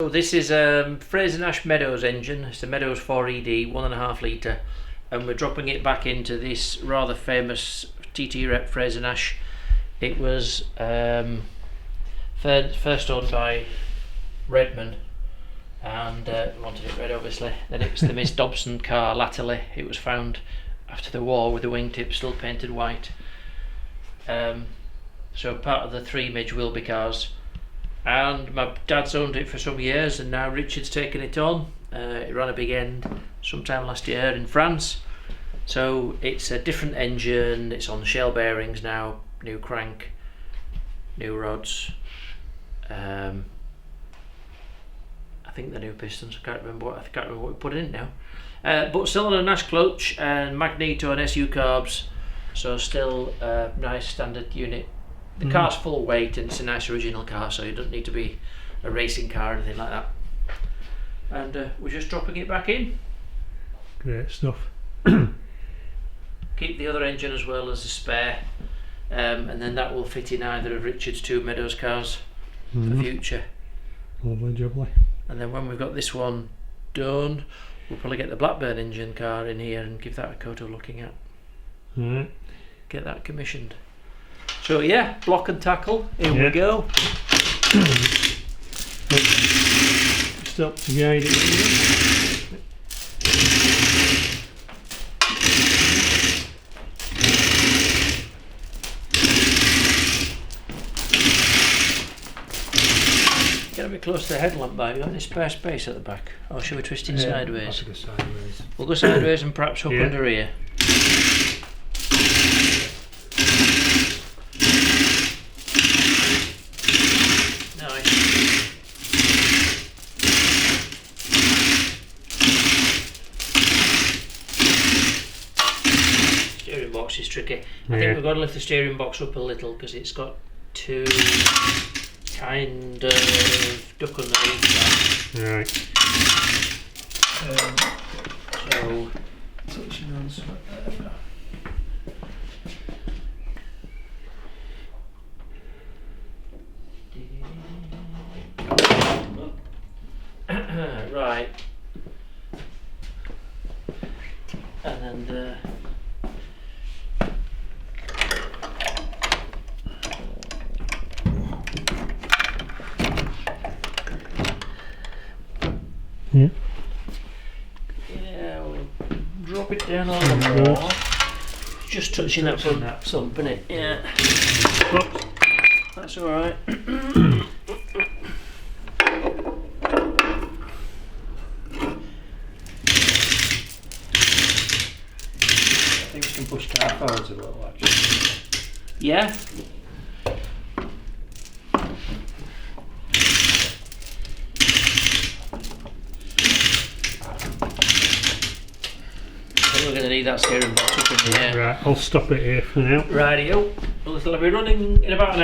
So this is Frazer Nash Meadows engine. It's a Meadows 4ED 1.5 litre, and we're dropping it back into this rather famous TT Rep Frazer Nash. It was first owned by Redman, and wanted it red obviously. Then it was the Miss Dobson car latterly. It was found after the war with the wingtip still painted white. So part of the 3 Midge Wilby cars. And my dad's owned it for some years, and now Richard's taken it on. It ran a big end sometime last year in France. So it's a different engine, it's on shell bearings now, new crank, new rods. I think the new pistons. I can't remember what we put in now. But still on a Nash clutch and magneto and SU carbs, so still a nice standard unit. The car's full weight and it's a nice original car, so it doesn't need to be a racing car or anything like that. And we're just dropping it back in. Great stuff. Keep the other engine as well as a spare, and then that will fit in either of Richard's 2 Meadows cars for future. Lovely jubbly. And then when we've got this one done, we'll probably get the Blackburn engine car in here and give that a coat of looking at. Alright. Get that commissioned. So yeah, block and tackle, here we go. Just up to guide it. Get a bit close to the headlamp there. You got any spare space at the back? Or should we twist it sideways? Go sideways. We'll go sideways and perhaps hook under here. Steering box is tricky. I think we've got to lift the steering box up a little because it's got 2 kind of duck underneath that. Right. So right, and then yeah, we'll drop it down a little more. Just touching that front sump, innit? Yeah. That's alright. I think we can push car forwards a little actually. Yeah. We're going to need that steering box up in the air. Right, I'll stop it here for now. Rightio. Well, it'll be running in about an